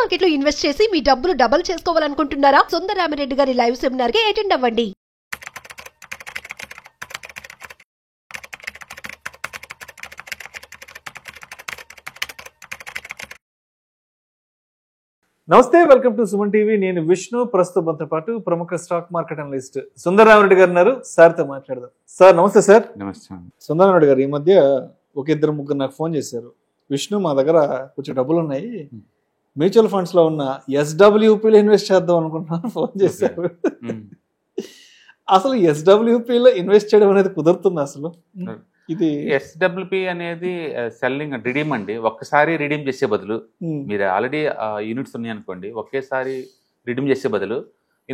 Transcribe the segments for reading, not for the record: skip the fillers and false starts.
Market లో invest చేసి మీ డబ్బులు డబుల్ చేసుకోవాలనుకుంటున్నారా? సుందరరామిరెడ్డి గారి లైవ్ సెమినార్ కి అటెండ్ అవ్వండి. నమస్తే, వెల్కమ్ టు సుమన్ టీవీ. నేను విష్ణు. ప్రస్తుతంతో పాటు ప్రముఖ స్టాక్ మార్కెట్ అనలిస్ట్ సుందరరామిరెడ్డి గారు ఉన్నారు. సార్తో మాట్లాడదాం. సార్ నమస్తే. సార్ నమస్తే. సుందరరామిరెడ్డి గారు, ఈ మధ్య ఒక ఇద్దరు ముగ్గురు నాకు ఫోన్ చేశారు. విష్ణు, మా దగ్గర కొంచెం డబ్బులు ఉన్నాయి, మ్యూచువల్ ఫండ్స్ లో ఉన్న SWP లో ఇన్వెస్ట్ చేద్దాం అనుకుంటున్నాను ఫోన్ చేశారు. అసలు SWP లో ఇన్వెస్ట్ చేయడం అనేది కుదురుతుంది? అసలు ఇది SWP అనేది సెల్లింగ్ రిడీమ్ అండి. ఒక్కసారి రిడీమ్ చేసే బదులు, మీరు ఆల్రెడీ యూనిట్స్ ఉన్నాయి అనుకోండి, ఒకేసారి రిడీమ్ చేసే బదులు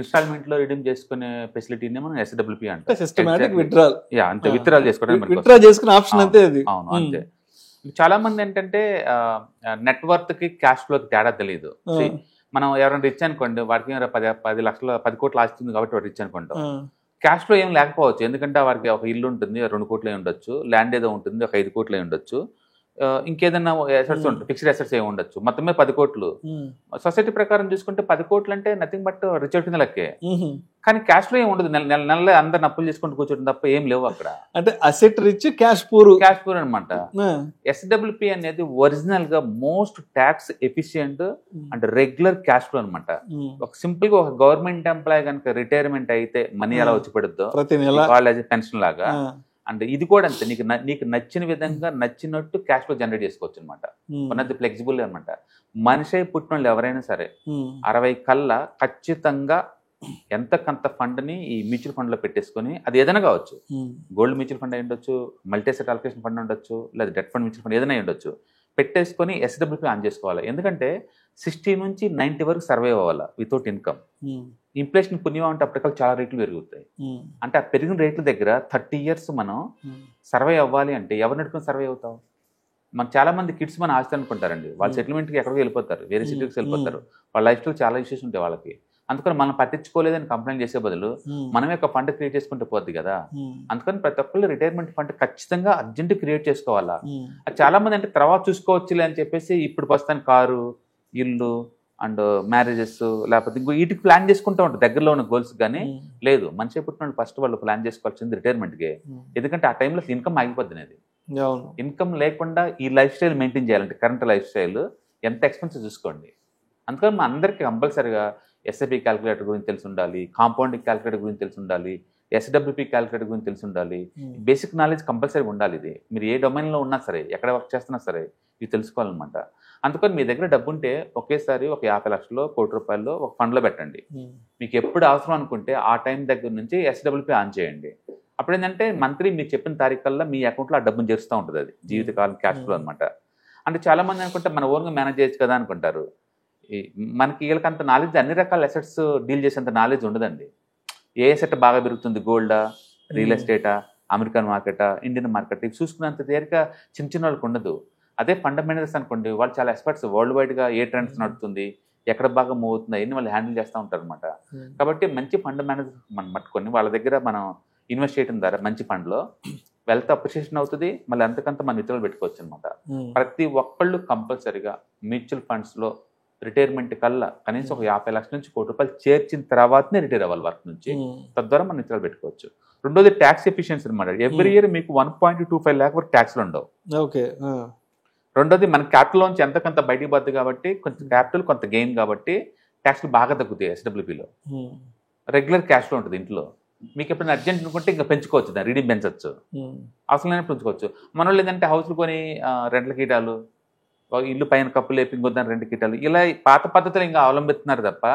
ఇన్స్టాల్మెంట్ లో రిడీమ్ చేసుకునే ఫెసిలిటీని మనం SWP అంటే సిస్టమాటిక్ విత్డ్రాల్. అంతే, విత్డ్రాల్ చేసుకోవడానికి విత్డ్రా చేసుకునే ఆప్షన్ అంతే అది. అవును, అంతే. చాలా మంది ఏంటంటే నెట్వర్త్ కి క్యాష్ ఫ్లోకి తేడా తెలియదు. మనం ఎవరైనా రిచ్ అనుకోండి, వాడికి 10 లక్షల 10 కోట్లు ఆస్తుంది కాబట్టి వాడు రిచ్ అనుకుంటాం. క్యాష్ ఫ్లో ఏం లేకపోవచ్చు, ఎందుకంటే వారికి ఒక ఇల్లు ఉంటుంది, 2 కోట్లు ఉండొచ్చు, ల్యాండ్ ఏదో ఉంటుంది, ఒక 5 కోట్లు ఉండొచ్చు, ఇంకేదన్నా అసెట్స్ ఉంటుంది, ఫిక్స్డ్ అసెట్స్ ఏమి ఉండొచ్చు, మొత్తమే 10 కోట్లు. సొసైటీ ప్రకారం చూసుకుంటే 10 కోట్లు అంటే నథింగ్ బట్ రిచ్ అవుతుంది లెక్కే. కానీ క్యాష్ ఫ్లో ఏమి ఉండదు, నెల అందరు అప్పులు చేసుకుంటూ కూర్చోవడం తప్ప ఏం లేవు అక్కడ. అంటే అసెట్ రిచ్, క్యాష్ పూర్ అనమాట. SWP అనేది ఒరిజినల్ గా most tax efficient and regular cash flow అనమాట. ఒక సింపుల్ గా ఒక గవర్నమెంట్ ఎంప్లాయ్ కనుక రిటైర్మెంట్ అయితే మనీ ఎలా వచ్చి పడుద్దో ప్రతి నెల కాలేజ్ పెన్షన్ లాగా, అంటే ఇది కూడా అంతే. నీకు నచ్చిన విధంగా నచ్చినట్టు క్యాష్ ఫ్లో జనరేట్ చేసుకోవచ్చు అనమాట. ఉన్నది ఫ్లెక్సిబుల్ అనమాట. మనిషి పుట్టిన వాళ్ళు ఎవరైనా సరే 60 కల్లా ఖచ్చితంగా ఎంతకంత ఫండ్ ని ఈ మ్యూచువల్ ఫండ్ లో పెట్టేసుకుని, అది ఏదైనా కావచ్చు, గోల్డ్ మ్యూచువల్ ఫండ్ అయి ఉండొచ్చు, మల్టీ అసెట్ అలొకేషన్ ఫండ్ ఉండొచ్చు, లేదా డెట్ ఫండ్ మ్యూచువల్ ఫండ్ ఏదైనా ఉండొచ్చు, పెట్టేసుకొని SWP ఆన్ చేసుకోవాలి. ఎందుకంటే 60 నుంచి 90 వరకు సర్వైవ్ అవ్వాలి వితౌట్ ఇన్కమ్. ఇన్ఫ్లేషన్ పుణ్యం అంటే అప్పటికల్లా చాలా రేట్లు పెరుగుతాయి. అంటే ఆ పెరిగిన రేట్ల దగ్గర 30 ఇయర్స్ మనం సర్వైవ్ అవ్వాలి అంటే ఎవరు నడుపుకొని సర్వైవ్ అవుతాం? మన చాలా మంది కిడ్స్ మన ఆస్తి అనుకుంటారండి. వాళ్ళ సెటిల్మెంట్కి ఎక్కడికి వెళ్ళిపోతారు, వేరే సిటీకి వెళ్ళిపోతారు. వాళ్ళ లైఫ్ స్టైల్ చాలా ఇష్యూస్ ఉంటాయి వాళ్ళకి. అందుకని మనం పట్టించుకోలేదని కంప్లైంట్ చేసే బదులు మనమే ఒక ఫండ్ క్రియేట్ చేసుకుంటే పోద్ది కదా. అందుకని ప్రతి ఒక్కళ్ళు రిటైర్మెంట్ ఫండ్ ఖచ్చితంగా అర్జెంట్ క్రియేట్ చేసుకోవాలా. అది చాలా మంది అంటే తర్వాత చూసుకోవచ్చులే అని చెప్పేసి ఇప్పుడు ప్రస్తుతానికి కారు, ఇల్లు అండ్ మ్యారేజెస్ లేకపోతే ఇంకో వీటికి ప్లాన్ చేసుకుంటూ ఉంటారు దగ్గరలో ఉన్న గోల్స్. కానీ లేదు, మనిషి పుట్టిన ఫస్ట్ వాళ్ళు ప్లాన్ చేసుకోవాల్సింది రిటైర్మెంట్కి. ఎందుకంటే ఆ టైంలో ఇన్కమ్ ఆగిపోద్ది అనేది. ఇన్కమ్ లేకుండా ఈ లైఫ్ స్టైల్ మెయింటైన్ చేయాలంటే కరెంట్ లైఫ్ స్టైల్ ఎంత ఎక్స్పెన్సివ్ చూసుకోండి. అందుకని మా అందరికీ కంపల్సరిగా SIP క్యాలిక్యులేటర్ గురించి తెలిసి ఉండాలి, కాంపౌండింగ్ క్యాలిక్యులేటర్ గురించి తెలిసి ఉండాలి, SWP క్యాలిక్యులేటర్ గురించి తెలిసి ఉండాలి. బేసిక్ నాలెడ్జ్ కంపల్సరీగా ఉండాలి. ఇది మీరు ఏ డొమైన్లో ఉన్నా సరే, ఎక్కడ వర్క్ చేస్తున్నా సరే ఇది తెలుసుకోవాలన్నమాట. అందుకని మీ దగ్గర డబ్బు ఉంటే ఒకేసారి ఒక 50 లక్షలు, 1 కోటి రూపాయలు ఒక ఫండ్లో పెట్టండి. మీకు ఎప్పుడు అవసరం అనుకుంటే ఆ టైం దగ్గర నుంచి SWP ఆన్ చేయండి. అప్పుడు ఏంటంటే మంత్లీ మీరు చెప్పిన తారీఖుల్లో మీ అకౌంట్లో ఆ డబ్బును చేరుస్తూ ఉంటుంది. అది జీవితకాలం క్యాష్ ఫ్లో అనమాట. అంటే చాలా మంది అనుకుంటే మన ఓన్గా మేనేజ్ చేయొచ్చు కదా అనుకుంటారు. మనకి వీళ్ళకంత నాలెడ్జ్, అన్ని రకాల అసెట్స్ డీల్ చేసేంత నాలెడ్జ్ ఉండదండి. ఏ అసెట్ బాగా పెరుగుతుంది, గోల్డా, రియల్ ఎస్టేటా, అమెరికన్ మార్కెటా, ఇండియన్ మార్కెట్, ఇవి చూసుకున్నంత తేలిక చిన్న చిన్న వాళ్ళకి ఉండదు. అదే ఫండమెంటల్స్ అనుకోండి, వాళ్ళు చాలా ఎక్స్పర్ట్స్. వరల్డ్ వైడ్గా ఏ ట్రెండ్స్ నడుతుంది, ఎక్కడ బాగా మూవ్ అవుతుంది, అవన్నీ వాళ్ళు హ్యాండిల్ చేస్తూ ఉంటారు అనమాట. కాబట్టి మంచి ఫండ్ మేనేజర్ మనం పట్టుకొని వాళ్ళ దగ్గర మనం ఇన్వెస్ట్ చేయడం ద్వారా మంచి ఫండ్లో వెల్త్ అప్రిషియేషన్ అవుతుంది. మళ్ళీ అంతకంత మన ఇతరులు పెట్టుకోవచ్చు అనమాట. ప్రతి ఒక్కళ్ళు కంపల్సరిగా మ్యూచువల్ ఫండ్స్లో రిటైర్మెంట్ కల్లా కనీసం ఒక 50 లక్షల నుంచి 1 కోటి రూపాయలు చేర్చిన తర్వాతనే రిటైర్ అవ్వాలి వర్క్ నుంచి. తద్వారా మన ఇతరులు పెట్టుకోవచ్చు. రెండోది ట్యాక్స్ ఎఫిషియన్సీ అనమాట. ఎవ్రీ ఇయర్ మీకు 1.25 lakh వరకు ట్యాక్స్లు ఉండవు. రెండోది మన క్యాపిటల్ నుంచి ఎంతకంత బయటికి పోద్ది కాబట్టి కొంత క్యాపిటల్ కొంత గెయిన్ కాబట్టి ట్యాక్స్లు బాగా తగ్గుతాయి. SWPలో రెగ్యులర్ క్యాష్లో ఉంటుంది. ఇంట్లో మీకు ఎప్పుడైనా అర్జెంట్ అనుకుంటే ఇంకా పెంచుకోవచ్చు, దాన్ని రీడింగ్ పెంచవచ్చు, అసలు నేను పెంచుకోవచ్చు. మన వాళ్ళు ఏంటంటే హౌస్లు కొని రెంట్ల కీటాలు, ఇల్లు పైన కప్పులు లేపి ఇంకొద్దాన్ని 2 కీటాలు, ఇలా పాత పద్ధతులు ఇంకా అవలంబిస్తున్నారు తప్ప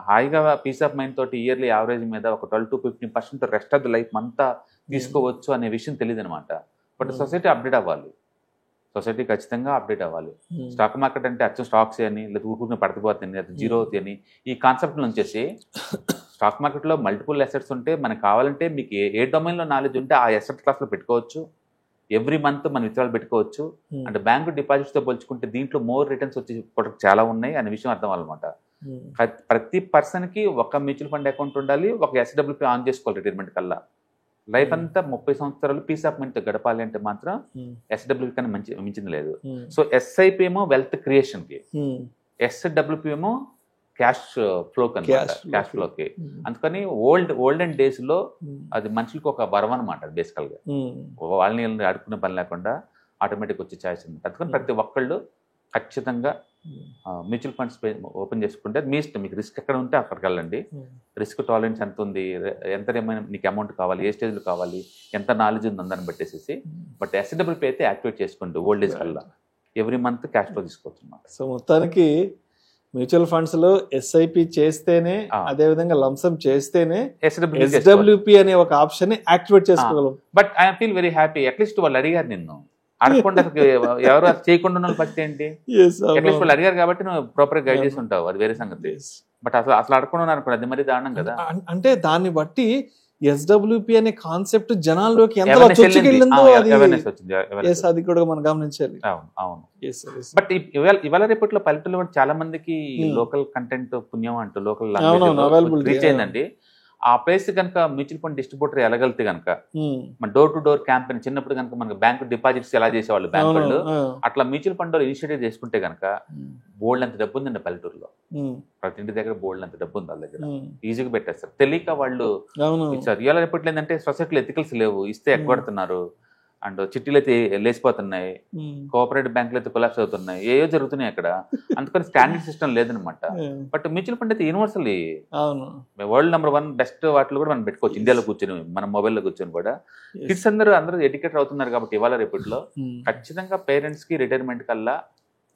హాయిగా పీస్ ఆఫ్ మైండ్ తోటి ఇయర్లీ యావరేజ్ మీద ఒక 12 to 15% rest of the life అంతా తీసుకోవచ్చు అనే విషయం తెలియదు అనమాట. బట్ సొసైటీ అప్డేట్ అవ్వాలి. సొసైటీ ఖచ్చితంగా అప్డేట్ అవ్వాలి. స్టాక్ మార్కెట్ అంటే అచ్చం స్టాక్స్ అని, లేదా ఊరుకుని పడిపోతుంది, అది జీరో అవుతుంది అని ఈ కాన్సెప్ట్ వచ్చేసి స్టాక్ మార్కెట్లో మల్టిపుల్ అసెట్స్ ఉంటే మనకు కావాలంటే మీకు ఏ డొమైన్లో నాలెడ్జ్ ఉంటే ఆ అసెట్ క్లాస్లో పెట్టుకోవచ్చు. ఎవ్రీ మంత్ మన విత్డ్రాల్ పెట్టుకోవచ్చు. అంటే బ్యాంకు డిపాజిట్స్తో పోల్చుకుంటే దీంట్లో మోర్ రిటర్న్స్ వచ్చి చాలా ఉన్నాయి అనే విషయం అర్థం అవ్వాలన్నమాట. ప్రతి పర్సన్కి ఒక మ్యూచువల్ ఫండ్ అకౌంట్ ఉండాలి, ఒక SWP ఆన్ చేసుకోవాలి రిటైర్మెంట్ కల్లా. లైఫ్ అంతా 30 సంవత్సరాలు పీస్ ఆఫ్ మైండ్ తో గడపాలి అంటే మాత్రం SWP కన్నా మించింది లేదు. సో SIP ఏమో వెల్త్ క్రియేషన్ కి, SWP ఏమో క్యాష్ ఫ్లోకి అనమాట, Cash flow. క్యాష్ ఫ్లోకి. Hmm. అందుకని ఓల్డెన్ డేస్ లో అది మనుషులకు ఒక వరం అనమాట బేసికల్ గా. వాళ్ళని అడుక్కునే పని లేకుండా ఆటోమేటిక్ వచ్చే ఛాయిస్ అనమాట. అందుకని ప్రతి ఒక్కళ్ళు ఖచ్చితంగా మ్యూచువల్ ఫండ్స్ ఓపెన్ చేసుకుంటే మీ ఇష్టం, మీకు రిస్క్ ఎక్కడ ఉంటే అక్కడికి వెళ్ళండి. రిస్క్ టాలరెన్స్ ఎంత ఉంది, ఎంత ఏమైనా నీకు అమౌంట్ కావాలి, ఏ స్టేజ్లో కావాలి, ఎంత నాలెడ్జ్ ఉంది అందని పెట్టేసి. బట్ SWP అయితే యాక్టివేట్ చేసుకోండి ఓల్డ్ ఏజ్ కల్లా, ఎవ్రీ మంత్ క్యాష్ ఫ్లో తీసుకోవచ్చు అన్నమాట. సో మొత్తానికి మ్యూచువల్ ఫండ్స్ లో SIP చేస్తేనే, అదే విధంగా లంసమ్ చేస్తేనే SWP అనే ఒక ఆప్షన్ యాక్టివేట్ చేసుకోగలం. But I feel very happy, at least వాళ్ళు అడిగారు నిన్ను, అడగకుండా ఎవరు చేయకుండా ఉన్న పరిస్థితి ఏంటి? అట్లీస్ట్ వాళ్ళు అడిగారు కాబట్టి నువ్వు ప్రాపర్ గైడ్ చేసి ఉంటావు, అది వేరే సంగతి. బట్ అసలు అడగకుండా అనుకోండి, అది మరి దారుణం కదా. అంటే దాన్ని బట్టి SWP అనే కాన్సెప్ట్ జనాల్లోకి ఎంత చొచ్చుకెళ్ళిందో అది కూడా మనం గమనించాలి. అవును. బట్ ఇవాళ రేపట్లో పల్లెటూరులో చాలా మందికి లోకల్ కంటెంట్ పుణ్యం అంటూ లోకల్ రీచ్ అయిందండి. ఆ ప్లేస్ కనుక మ్యూచువల్ ఫండ్ డిస్ట్రిబ్యూటర్ వెళ్ళగలితే కనుక, మన డోర్ టు డోర్ క్యాంపెయిన్ చిన్నప్పుడు కనుక మనకు బ్యాంక్ డిపాజిట్స్ ఎలా చేసేవాళ్ళు బ్యాంక్ వాళ్ళు, అట్లా మ్యూచువల్ ఫండ్ ఇనిషియేటివ్ చేసుకుంటే కనుక బోల్డ్ అంత డబ్బు ఉందండి పల్లెటూరులో. ప్రతి ఇంటి దగ్గర బోల్డ్ అంత డబ్బు ఉంది వాళ్ళ దగ్గర, ఈజీగా పెట్టేస్తారు. తెలియక వాళ్ళు ఇచ్చారు. ఇవాళ రేపట్లో ఏంటంటే సొసైటీలో ఎథికల్స్ లేవు, ఇస్తే ఎగ్గొడుతున్నారు, అండ్ చిట్టీలు అయితే లేచిపోతున్నాయి, కోఆపరేటివ్ బ్యాంకులు అయితే కొలాప్స్ అవుతున్నాయి, ఏవో జరుగుతున్నాయి అక్కడ. అందుకని స్టాండర్డ్ సిస్టమ్ లేదనమాట. బట్ మ్యూచువల్ ఫండ్ అయితే యూనివర్సల్లీ వరల్డ్ నెంబర్ 1 బెస్ట్ వాటిలో కూడా మనం పెట్టుకోవచ్చు, ఇండియాలో కూర్చొని, మన మొబైల్లో కూర్చొని కూడా. కిడ్స్ అందరూ ఎడ్యుకేటర్ అవుతున్నారు కాబట్టి ఇవాళ రేపట్లో ఖచ్చితంగా పేరెంట్స్ కి రిటైర్మెంట్ కల్లా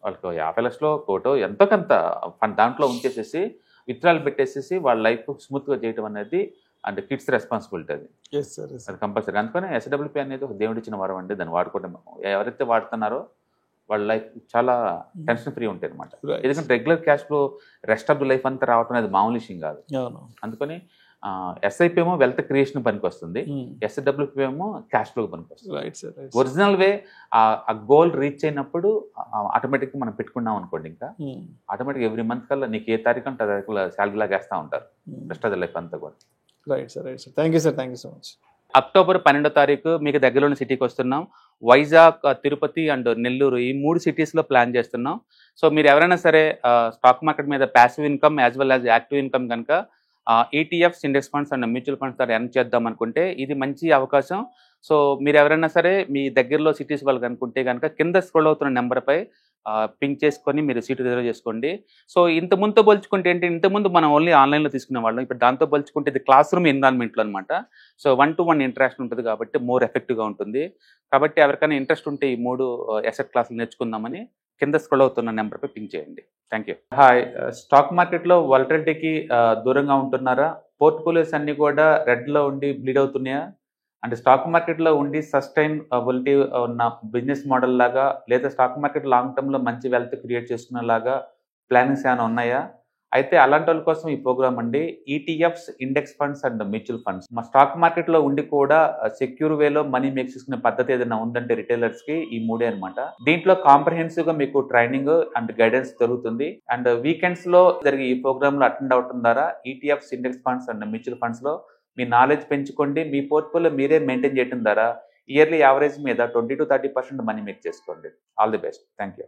వాళ్ళకి 50 లక్షలు కోటో ఎంతో కొంత దాంట్లో ఉంచేసేసి విత్డ్రాలు పెట్టేసేసి వాళ్ళ లైఫ్ స్మూత్ గా చేయడం అనేది అంటే కిడ్స్ రెస్పాన్సిబిలిటీ అది. అది కంపల్సరీ. అందుకని SWP అనేది ఒక దేవుడు ఇచ్చిన వరం అండి, దాన్ని వాడుకోవడం. ఎవరైతే వాడుతున్నారో వాళ్ళ లైఫ్ చాలా టెన్షన్ ఫ్రీ ఉంటాయి అనమాట. ఎందుకంటే regular cash flow rest of the life అంతా రావడం అనేది మామూలు విషయం కాదు. అందుకని SIP ఏమో వెల్త్ క్రియేషన్ పనికి వస్తుంది, SWP ఏమో క్యాష్ ఫ్లో పనికి వస్తుంది. ఒరిజినల్ వే ఆ గోల్ రీచ్ అయినప్పుడు ఆటోమేటిక్ గా మనం పెట్టుకున్నాం అనుకోండి, ఇంకా ఆటోమేటిక్ ఎవ్రీ మంత్ కల్లా నీకు ఏ తారీఖు అంటే శాలరీ లాగా వేస్తూ ఉంటారు రెస్ట్ ఆఫ్ ది లైఫ్ అంతా కూడా. Right sir. Thank you so much. October 12వ తారీఖు మీకు దగ్గరలోని సిటీకి వస్తున్నాం. వైజాగ్, తిరుపతి అండ్ నెల్లూరు, ఈ 3 సిటీస్లో ప్లాన్ చేస్తున్నాం. సో మీరు ఎవరైనా సరే స్టాక్ మార్కెట్ మీద passive income as well as active income కనుక ETFs, index funds and mutual funds ద్వారా ఎర్న్ చేద్దాం అనుకుంటే ఇది మంచి అవకాశం. సో మీరు ఎవరైనా సరే మీ దగ్గరలో సిటీస్ వాళ్ళు కనుకుంటే కనుక కింద స్క్రోల్ అవుతున్న నెంబర్పై పింక్ చేసుకొని మీరు సీటు రిజర్వ్ చేసుకోండి. సో ఇంతకుముందుతో పోల్చుకుంటే ఏంటి, ఇంతకుముందు మనం ఓన్లీ ఆన్లైన్లో తీసుకునే వాళ్ళం, ఇప్పుడు దాంతో పోల్చుకుంటే ఇది క్లాస్ రూమ్ ఎన్విరాన్మెంట్లో అనమాట. సో 1-to-1 ఇంటరాక్షన్ ఉంటుంది కాబట్టి మోర్ ఎఫెక్టివ్గా ఉంటుంది. కాబట్టి ఎవరికైనా ఇంట్రెస్ట్ ఉంటే ఈ 3 అసెట్ క్లాసులు నేర్చుకుందామని కింద స్క్రోల్ అవుతున్న నెంబర్పై పింక్ చేయండి. Thank you. హాయ్. స్టాక్ మార్కెట్లో వాలటిలిటీకి దూరంగా ఉంటున్నారా? పోర్ట్ఫోలియోస్ అన్ని కూడా రెడ్లో ఉండి బ్లీడ్ అవుతున్నాయా? అంటే స్టాక్ మార్కెట్లో ఉండి సస్టైనబిలిటీ ఉన్న బిజినెస్ మోడల్ లాగా, లేదా స్టాక్ మార్కెట్ లాంగ్ టర్మ్లో మంచి వెల్త్ క్రియేట్ చేసుకునేలాగా ప్లానింగ్స్ ఏమైనా ఉన్నాయా? అయితే అలాంటి వాళ్ళ కోసం ఈ ప్రోగ్రామ్ అండి, ETFs, index funds and mutual funds. మా స్టాక్ మార్కెట్లో ఉండి కూడా సెక్యూర్ వేలో మనీ మేక్ చేసుకునే పద్ధతి ఏదైనా ఉందంటే రిటైలర్స్కి ఈ 3 అనమాట. దీంట్లో కాంప్రహెన్సివ్గా మీకు ట్రైనింగ్ అండ్ గైడెన్స్ దొరుకుతుంది. అండ్ వీకెండ్స్లో జరిగే ఈ ప్రోగ్రాంలో అటెండ్ అవడం ద్వారా ETFs, index funds and mutual ఫండ్స్లో మీ నాలెడ్జ్ పెంచుకోండి. మీ పోర్ట్ఫోలియో మీరే మెయింటైన్ చేయడం ద్వారా ఇయర్లీ యావరేజ్ మీద 20-30% మనీ మేక్ చేసుకోండి. All the best. Thank you.